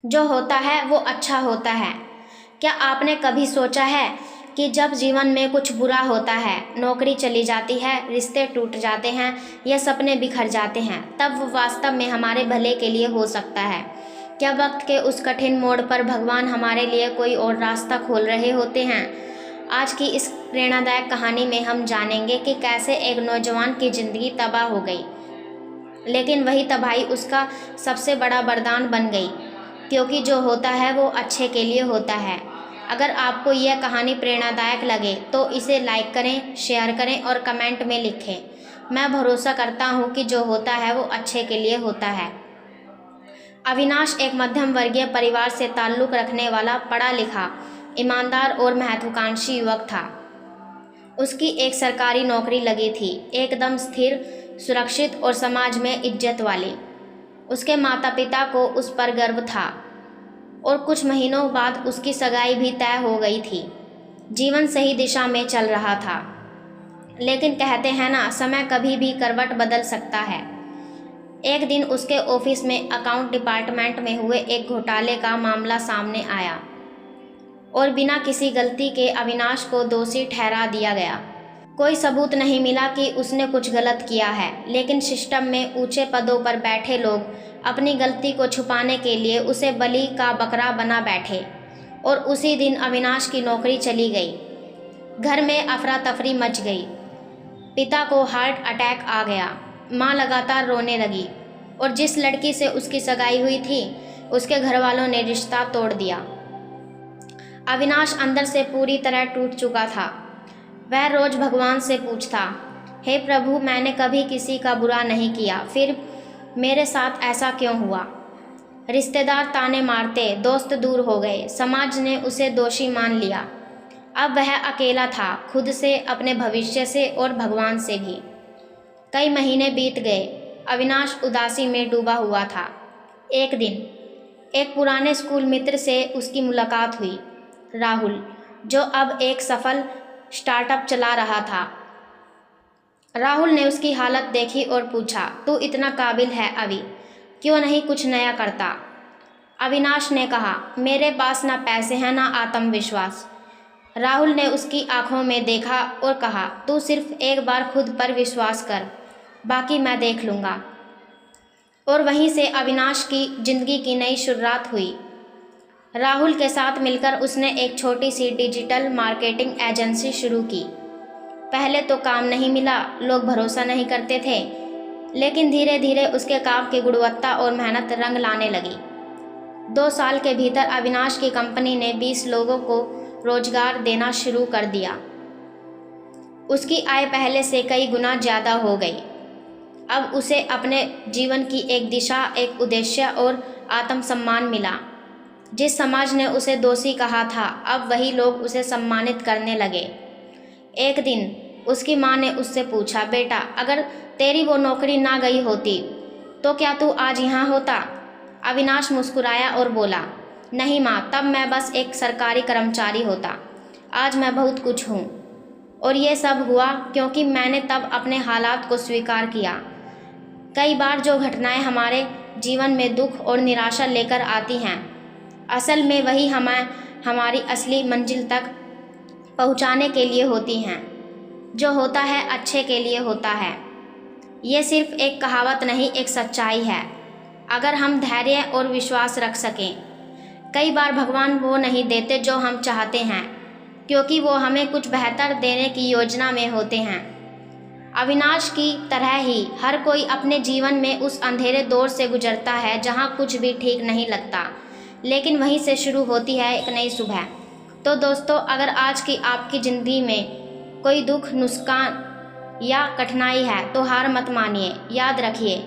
जो होता है वो अच्छा होता है। क्या आपने कभी सोचा है कि जब जीवन में कुछ बुरा होता है, नौकरी चली जाती है, रिश्ते टूट जाते हैं या सपने बिखर जाते हैं, तब वो वास्तव में हमारे भले के लिए हो सकता है? क्या वक्त के उस कठिन मोड़ पर भगवान हमारे लिए कोई और रास्ता खोल रहे होते हैं? आज की इस प्रेरणादायक कहानी में हम जानेंगे कि कैसे एक नौजवान की ज़िंदगी तबाह हो गई, लेकिन वही तबाही उसका सबसे बड़ा वरदान बन गई, क्योंकि जो होता है वो अच्छे के लिए होता है। अगर आपको यह कहानी प्रेरणादायक लगे तो इसे लाइक करें, शेयर करें और कमेंट में लिखें। मैं भरोसा करता हूँ कि जो होता है वो अच्छे के लिए होता है। अविनाश एक मध्यम वर्गीय परिवार से ताल्लुक़ रखने वाला पढ़ा लिखा, ईमानदार और महत्वाकांक्षी युवक था। उसकी एक सरकारी नौकरी लगी थी, एकदम स्थिर, सुरक्षित और समाज में इज्जत वाली। उसके माता पिता को उस पर गर्व था और कुछ महीनों बाद उसकी सगाई भी तय हो गई थी। जीवन सही दिशा में चल रहा था, लेकिन कहते हैं ना, समय कभी भी करवट बदल सकता है। एक दिन उसके ऑफिस में अकाउंट डिपार्टमेंट में हुए एक घोटाले का मामला सामने आया और बिना किसी गलती के अविनाश को दोषी ठहरा दिया गया। कोई सबूत नहीं मिला कि उसने कुछ गलत किया है, लेकिन सिस्टम में ऊंचे पदों पर बैठे लोग अपनी गलती को छुपाने के लिए उसे बलि का बकरा बना बैठे और उसी दिन अविनाश की नौकरी चली गई। घर में अफरा तफरी मच गई। पिता को हार्ट अटैक आ गया, माँ लगातार रोने लगी और जिस लड़की से उसकी सगाई हुई थी उसके घर वालों ने रिश्ता तोड़ दिया। अविनाश अंदर से पूरी तरह टूट चुका था। वह रोज भगवान से पूछता, हे प्रभु, मैंने कभी किसी का बुरा नहीं किया, फिर मेरे साथ ऐसा क्यों हुआ? रिश्तेदार ताने मारते, दोस्त दूर हो गए, समाज ने उसे दोषी मान लिया। अब वह अकेला था, खुद से, अपने भविष्य से और भगवान से भी। कई महीने बीत गए। अविनाश उदासी में डूबा हुआ था। एक दिन एक पुराने स्कूल मित्र से उसकी मुलाकात हुई, राहुल, जो अब एक सफल स्टार्टअप चला रहा था। राहुल ने उसकी हालत देखी और पूछा, तू इतना काबिल है अभी, क्यों नहीं कुछ नया करता? अविनाश ने कहा, मेरे पास ना पैसे हैं ना आत्मविश्वास। राहुल ने उसकी आंखों में देखा और कहा, तू सिर्फ एक बार खुद पर विश्वास कर, बाकी मैं देख लूँगा। और वहीं से अविनाश की जिंदगी की नई शुरुआत हुई। राहुल के साथ मिलकर उसने एक छोटी सी डिजिटल मार्केटिंग एजेंसी शुरू की। पहले तो काम नहीं मिला, लोग भरोसा नहीं करते थे, लेकिन धीरे धीरे उसके काम की गुणवत्ता और मेहनत रंग लाने लगी। 2 साल के भीतर अविनाश की कंपनी ने 20 लोगों को रोजगार देना शुरू कर दिया। उसकी आय पहले से कई गुना ज़्यादा हो गई। अब उसे अपने जीवन की एक दिशा, एक उद्देश्य और आत्मसम्मान मिला। जिस समाज ने उसे दोषी कहा था, अब वही लोग उसे सम्मानित करने लगे। एक दिन उसकी माँ ने उससे पूछा, बेटा, अगर तेरी वो नौकरी ना गई होती तो क्या तू आज यहाँ होता? अविनाश मुस्कुराया और बोला, नहीं माँ, तब मैं बस एक सरकारी कर्मचारी होता। आज मैं बहुत कुछ हूँ, और ये सब हुआ क्योंकि मैंने तब अपने हालात को स्वीकार किया। कई बार जो घटनाएं हमारे जीवन में दुख और निराशा लेकर आती हैं, असल में वही हमें हमारी असली मंजिल तक पहुंचाने के लिए होती हैं। जो होता है अच्छे के लिए होता है। ये सिर्फ एक कहावत नहीं, एक सच्चाई है, अगर हम धैर्य और विश्वास रख सकें। कई बार भगवान वो नहीं देते जो हम चाहते हैं, क्योंकि वो हमें कुछ बेहतर देने की योजना में होते हैं। अविनाश की तरह ही हर कोई अपने जीवन में उस अंधेरे दौर से गुजरता है जहाँ कुछ भी ठीक नहीं लगता, लेकिन वहीं से शुरू होती है एक नई सुबह। तो दोस्तों, अगर आज की आपकी ज़िंदगी में कोई दुख, नुकसान या कठिनाई है तो हार मत मानिए। याद रखिए,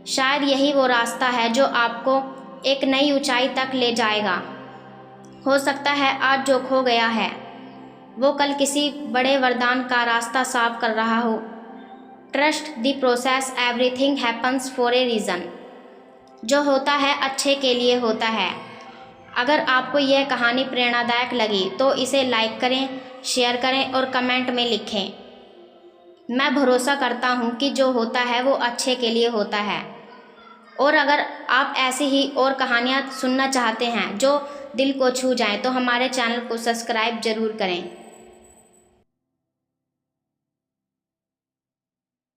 शायद यही वो रास्ता है जो आपको एक नई ऊंचाई तक ले जाएगा। हो सकता है आज जो खो गया है वो कल किसी बड़े वरदान का रास्ता साफ कर रहा हो। Trust the process, everything happens for a reason. जो होता है अच्छे के लिए होता है। अगर आपको यह कहानी प्रेरणादायक लगी तो इसे लाइक करें, शेयर करें और कमेंट में लिखें। मैं भरोसा करता हूँ कि जो होता है वो अच्छे के लिए होता है। और अगर आप ऐसी ही और कहानियाँ सुनना चाहते हैं जो दिल को छू जाएं तो हमारे चैनल को सब्सक्राइब ज़रूर करें।